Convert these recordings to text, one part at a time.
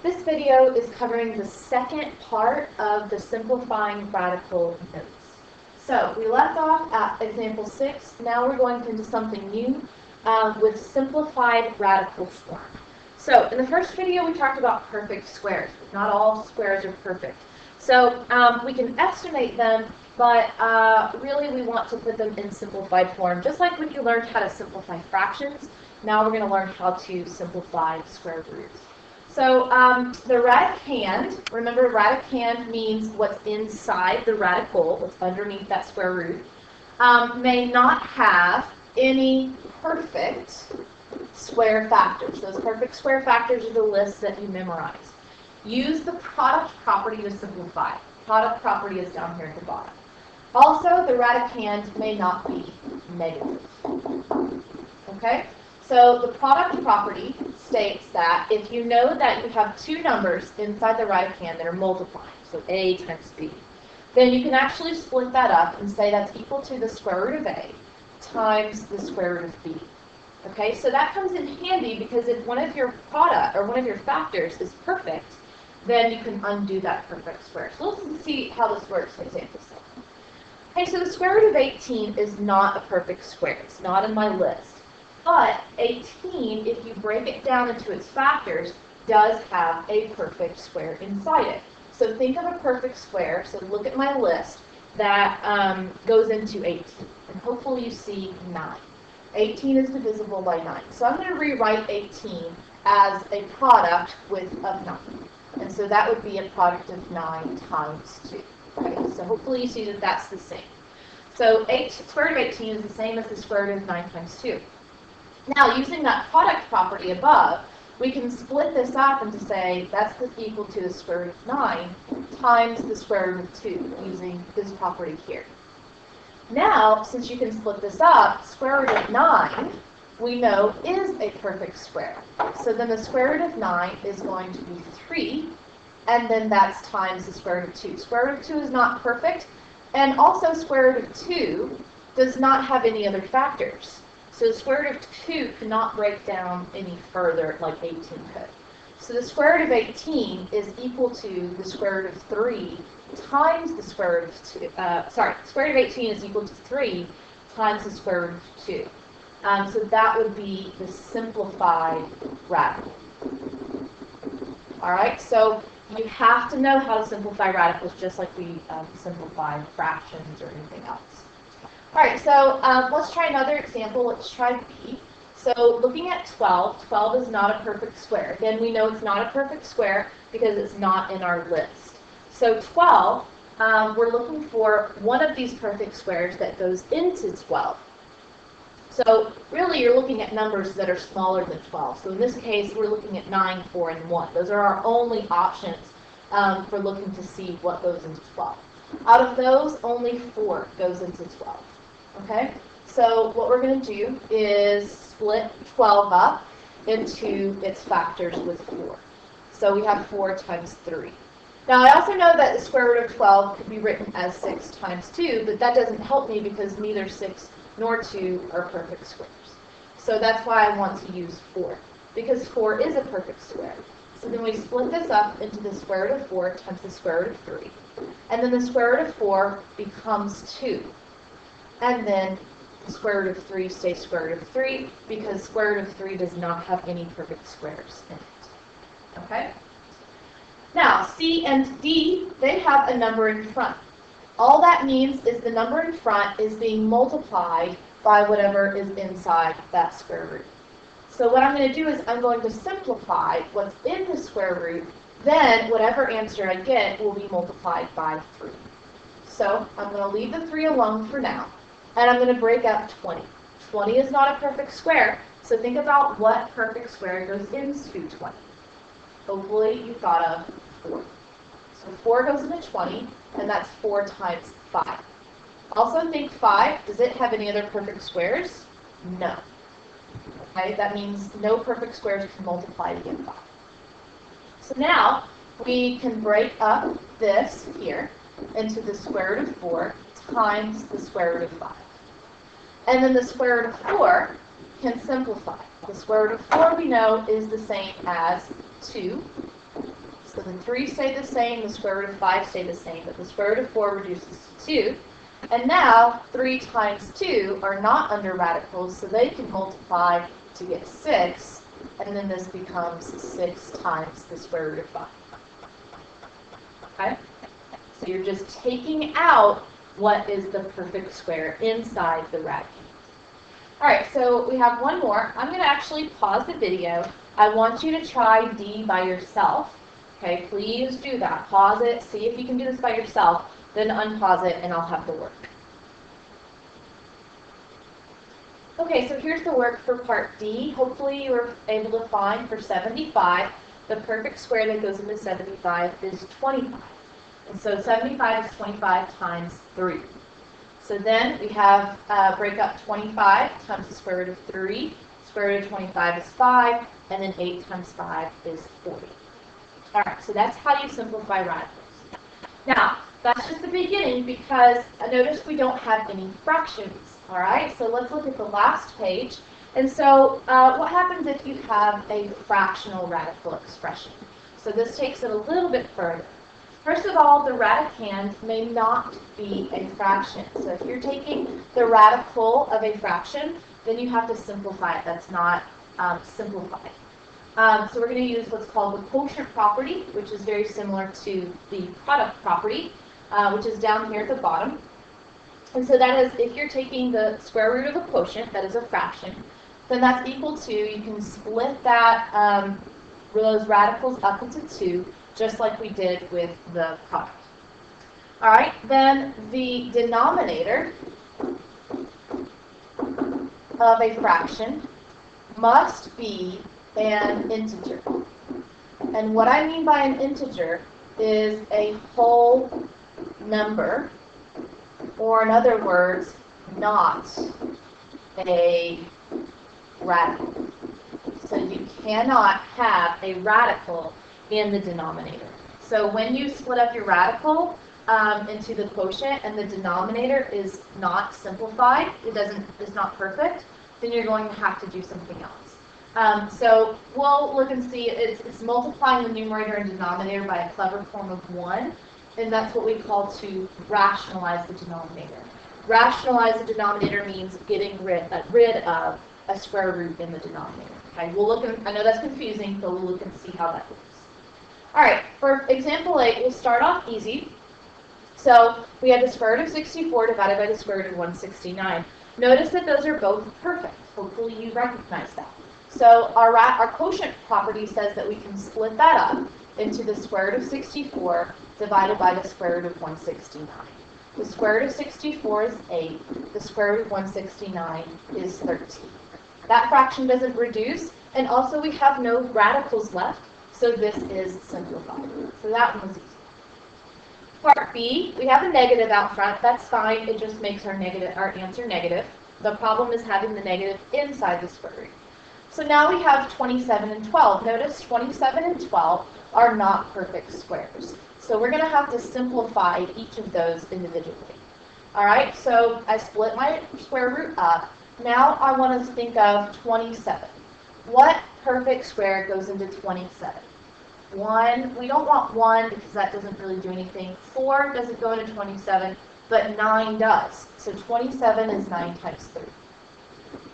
This video is covering the second part of the simplifying radical notes. So we left off at example 6. Now we're going into something new with simplified radical form. So in the first video we talked about perfect squares. Not all squares are perfect. So we can estimate them, but really we want to put them in simplified form. Just like when you learned how to simplify fractions, now we're going to learn how to simplify square roots. So the radicand, remember radicand means what's inside the radical, what's underneath that square root, may not have any perfect square factors. Those perfect square factors are the lists that you memorize. Use the product property to simplify. Product property is down here at the bottom. Also, the radicand may not be negative. Okay? So the product property states that if you know that you have two numbers inside the radicand that are multiplying, so a times b, then you can actually split that up and say that's equal to the square root of a times the square root of b. Okay, so that comes in handy because if one of your product or one of your factors is perfect, then you can undo that perfect square. So let's see how this works in example 7. Okay, so the square root of 18 is not a perfect square. It's not in my list. But 18, if you break it down into its factors, does have a perfect square inside it. So think of a perfect square. So look at my list that goes into 18. And hopefully you see 9. 18 is divisible by 9. So I'm going to rewrite 18 as a product of 9. And so that would be a product of 9 times 2. Okay? So hopefully you see that that's the same. So square root of 18 is the same as the square root of 9 times 2. Now, using that product property above, we can split this up and to say that's equal to the square root of 9 times the square root of 2, using this property here. Now, since you can split this up, square root of 9, we know is a perfect square. So then the square root of 9 is going to be 3, and then that's times the square root of 2. Square root of 2 is not perfect, and also square root of 2 does not have any other factors. So the square root of 2 cannot break down any further like 18 could. So the square root of 18 is equal to the square root of 3 times the square root of 2. Square root of 18 is equal to 3 times the square root of 2. So that would be the simplified radical. All right, so you have to know how to simplify radicals just like we simplify fractions or anything else. All right, so let's try another example. Let's try B. So looking at 12, 12 is not a perfect square. Again, we know it's not a perfect square because it's not in our list. So 12, we're looking for one of these perfect squares that goes into 12. So really, you're looking at numbers that are smaller than 12. So in this case, we're looking at 9, 4, and 1. Those are our only options for looking to see what goes into 12. Out of those, only 4 goes into 12. Okay, so what we're going to do is split 12 up into its factors with 4. So we have 4 times 3. Now I also know that the square root of 12 could be written as 6 times 2, but that doesn't help me because neither 6 nor 2 are perfect squares. So that's why I want to use 4, because 4 is a perfect square. So then we split this up into the square root of 4 times the square root of 3. And then the square root of 4 becomes 2. And then the square root of 3 stays square root of 3 because square root of 3 does not have any perfect squares in it. Okay? Now, C and D, they have a number in front. All that means is the number in front is being multiplied by whatever is inside that square root. So what I'm going to do is I'm going to simplify what's in the square root, then whatever answer I get will be multiplied by 3. So I'm going to leave the 3 alone for now. And I'm going to break up 20. 20 is not a perfect square, so think about what perfect square goes into 20. Hopefully you thought of 4. So 4 goes into 20, and that's 4 times 5. Also think 5, does it have any other perfect squares? No. Okay, that means no perfect squares can multiply to get 5. So now we can break up this here into the square root of 4 times the square root of 5. And then the square root of 4 can simplify. The square root of 4 we know is the same as 2 So the 3 stay the same, the square root of 5 stay the same, but the square root of 4 reduces to 2. And now 3 times 2 are not under radicals, so they can multiply to get 6, and then this becomes 6 times the square root of 5. Okay? So you're just taking out what is the perfect square inside the radicand. All right, so we have one more. I'm going to actually pause the video. I want you to try D by yourself. Okay, please do that. Pause it, see if you can do this by yourself, then unpause it, and I'll have the work. Okay, so here's the work for part D. Hopefully you were able to find for 75, the perfect square that goes into 75 is 25. And so 75 is 25 times 3. So then we have break up 25 times the square root of 3. Square root of 25 is 5, and then 8 times 5 is 40. All right, so that's how you simplify radicals. Now, that's just the beginning because notice we don't have any fractions. All right, so let's look at the last page. And so what happens if you have a fractional radical expression? So this takes it a little bit further. First of all, the radicand may not be a fraction. So if you're taking the radical of a fraction, then you have to simplify it. That's not simplified. So we're going to use what's called the quotient property, which is very similar to the product property, which is down here at the bottom. And so that is, if you're taking the square root of a quotient, that is a fraction, then that's equal to, you can split that, those radicals up into 2, just like we did with the product. All right, then the denominator of a fraction must be an integer. And what I mean by an integer is a whole number, or in other words, not a radical. So you cannot have a radical in the denominator. So when you split up your radical into the quotient and the denominator is not simplified, it's not perfect, then you're going to have to do something else. So we'll look and see, it's multiplying the numerator and denominator by a clever form of 1, and that's what we call to rationalize the denominator. Rationalize the denominator means getting rid of a square root in the denominator. Okay, we'll look. I know that's confusing, but we'll look and see how that works. All right, for example 8, we'll start off easy. So we have the square root of 64 divided by the square root of 169. Notice that those are both perfect. Hopefully you recognize that. So our quotient property says that we can split that up into the square root of 64 divided by the square root of 169. The square root of 64 is 8. The square root of 169 is 13. That fraction doesn't reduce, and also we have no radicals left, so this is simplified. So that one was easy. Part B, we have a negative out front. That's fine. It just makes our answer negative. The problem is having the negative inside the square root. So now we have 27 and 12. Notice 27 and 12 are not perfect squares. So we're going to have to simplify each of those individually. All right, so I split my square root up. Now I want to think of 27. What perfect square goes into 27? 1, we don't want 1 because that doesn't really do anything. 4 doesn't go into 27, but 9 does. So 27 is 9 times 3.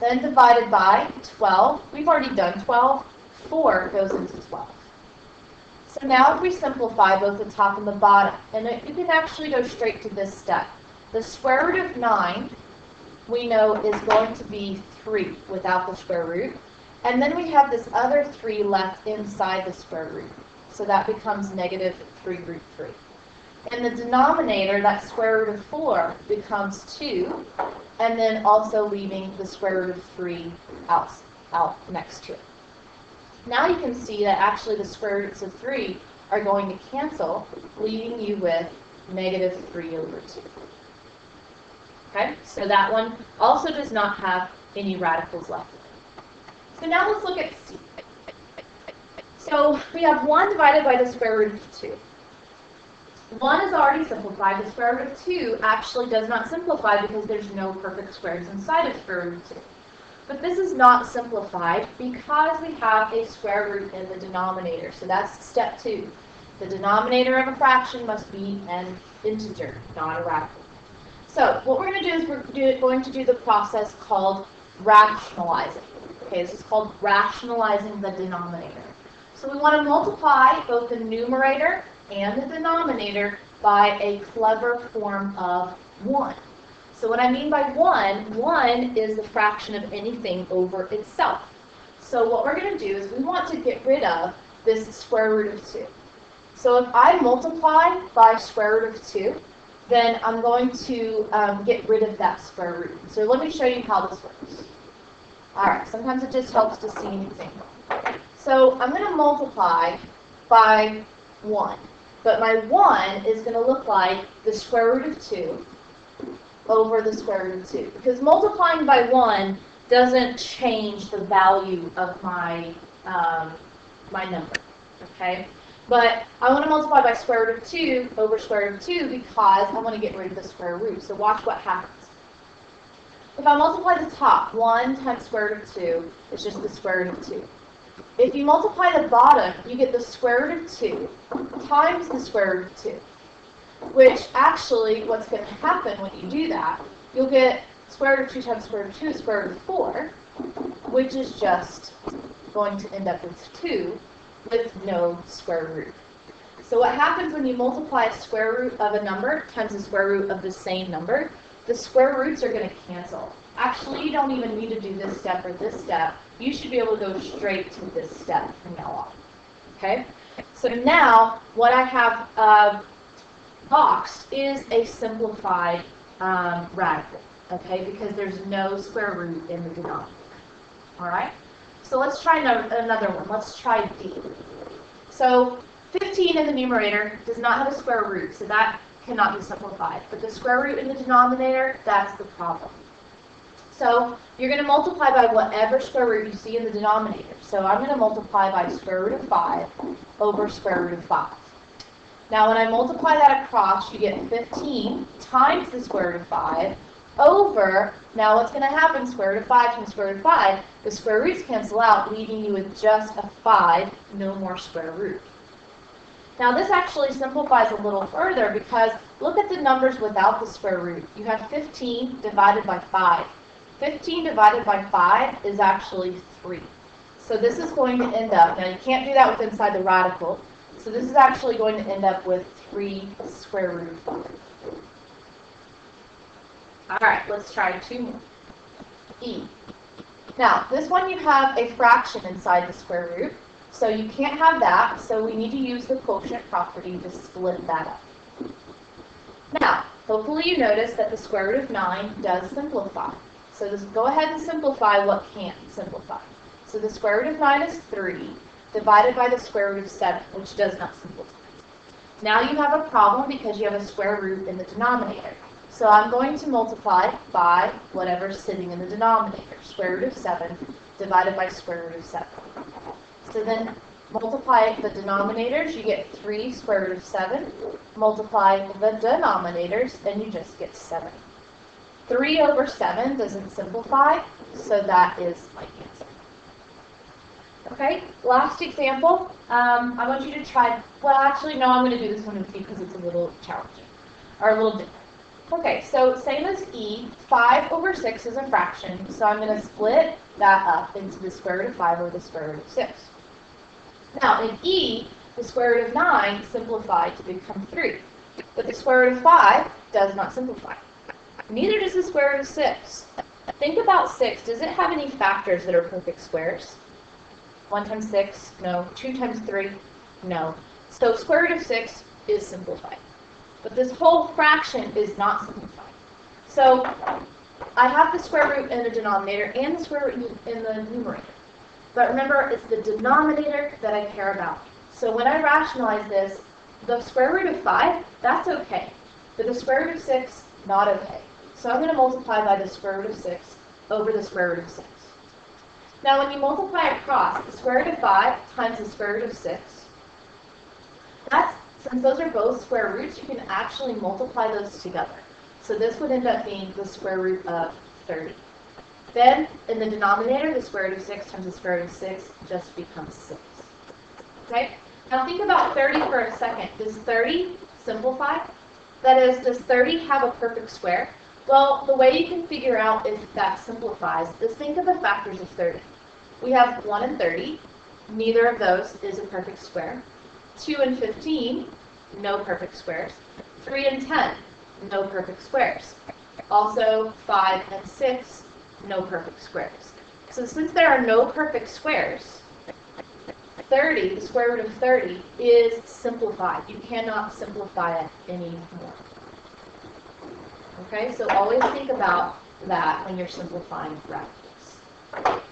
Then divided by 12, we've already done 12, 4 goes into 12. So now if we simplify both the top and the bottom, and you can actually go straight to this step. The square root of 9, we know, is going to be 3 without the square root. And then we have this other 3 left inside the square root. So that becomes negative 3 root 3. In the denominator, that square root of 4 becomes 2, and then also leaving the square root of 3 out next to it. Now you can see that actually the square roots of 3 are going to cancel, leaving you with negative 3 over 2. Okay, so that one also does not have any radicals left. So now let's look at C. So we have 1 divided by the square root of 2. 1 is already simplified. The square root of 2 actually does not simplify because there's no perfect squares inside of square root of 2. But this is not simplified because we have a square root in the denominator. So that's step 2. The denominator of a fraction must be an integer, not a radical. So what we're going to do is we're going to do the process called rationalizing. Okay, this is called rationalizing the denominator. So we want to multiply both the numerator and the denominator by a clever form of 1. So what I mean by 1 is the fraction of anything over itself. So what we're going to do is we want to get rid of this square root of 2. So if I multiply by square root of 2, then I'm going to get rid of that square root. So let me show you how this works. Alright, sometimes it just helps to see an example. So I'm going to multiply by 1. But my 1 is going to look like the square root of 2 over the square root of 2. Because multiplying by 1 doesn't change the value of my, my number. Okay? But I want to multiply by square root of 2 over square root of 2 because I want to get rid of the square root. So watch what happens. If I multiply the top, 1 times square root of 2 is just the square root of 2. If you multiply the bottom, you get the square root of 2 times the square root of 2. Which actually, what's going to happen when you do that, you'll get square root of 2 times square root of 2 is square root of 4, which is just going to end up with 2 with no square root. So what happens when you multiply a square root of a number times the square root of the same number, the square roots are going to cancel. Actually, you don't even need to do this step or this step. You should be able to go straight to this step from now on. Okay? So now, what I have boxed is a simplified radical. Okay? Because there's no square root in the denominator. Alright? So let's try another one. Let's try D. So 15 in the numerator does not have a square root, so that cannot be simplified. But the square root in the denominator, that's the problem. So you're going to multiply by whatever square root you see in the denominator. So I'm going to multiply by square root of 5 over square root of 5. Now when I multiply that across, you get 15 times the square root of 5 over, now what's going to happen, square root of 5 times square root of 5, the square roots cancel out, leaving you with just a 5, no more square root. Now this actually simplifies a little further because look at the numbers without the square root. You have 15 divided by 5. 15 divided by 5 is actually 3. So this is going to end up, now you can't do that with inside the radical, so this is actually going to end up with 3 square root of 5. Alright, let's try 2 more. E. Now, this one you have a fraction inside the square root, so you can't have that, so we need to use the quotient property to split that up. Now, hopefully you notice that the square root of 9 does simplify. So just go ahead and simplify what can't simplify. So the square root of 9 is 3, divided by the square root of 7, which does not simplify. Now you have a problem because you have a square root in the denominator. So I'm going to multiply by whatever's sitting in the denominator, square root of 7 divided by square root of 7. So then multiply the denominators, you get 3 square root of 7. Multiply the denominators, and you just get 7. 3 over 7 doesn't simplify, so that is my answer. Okay, last example. I want you to try, well actually no, I'm going to do this one with you because it's a little challenging, or a little different. Okay, so same as E, 5 over 6 is a fraction, so I'm going to split that up into the square root of 5 over the square root of 6. Now, in E, the square root of 9 simplified to become 3, but the square root of 5 does not simplify. Neither does the square root of 6. Think about 6. Does it have any factors that are perfect squares? 1 times 6? No. 2 times 3? No. So square root of 6 is simplified. But this whole fraction is not simplified. So I have the square root in the denominator and the square root in the numerator. But remember, it's the denominator that I care about. So when I rationalize this, the square root of 5, that's okay. But the square root of 6, not okay. So I'm going to multiply by the square root of 6 over the square root of 6. Now when you multiply across, the square root of 5 times the square root of 6, since those are both square roots, you can actually multiply those together. So this would end up being the square root of 30. Then, in the denominator, the square root of 6 times the square root of 6 just becomes 6. Okay? Now think about 30 for a second. Does 30 simplify? That is, does 30 have a perfect square? Well, the way you can figure out if that simplifies is think of the factors of 30. We have 1 and 30. Neither of those is a perfect square. 2 and 15, no perfect squares. 3 and 10, no perfect squares. Also, 5 and 6, no perfect squares. So since there are no perfect squares, 30, the square root of 30, is simplified. You cannot simplify it anymore. Okay, so always think about that when you're simplifying radicals.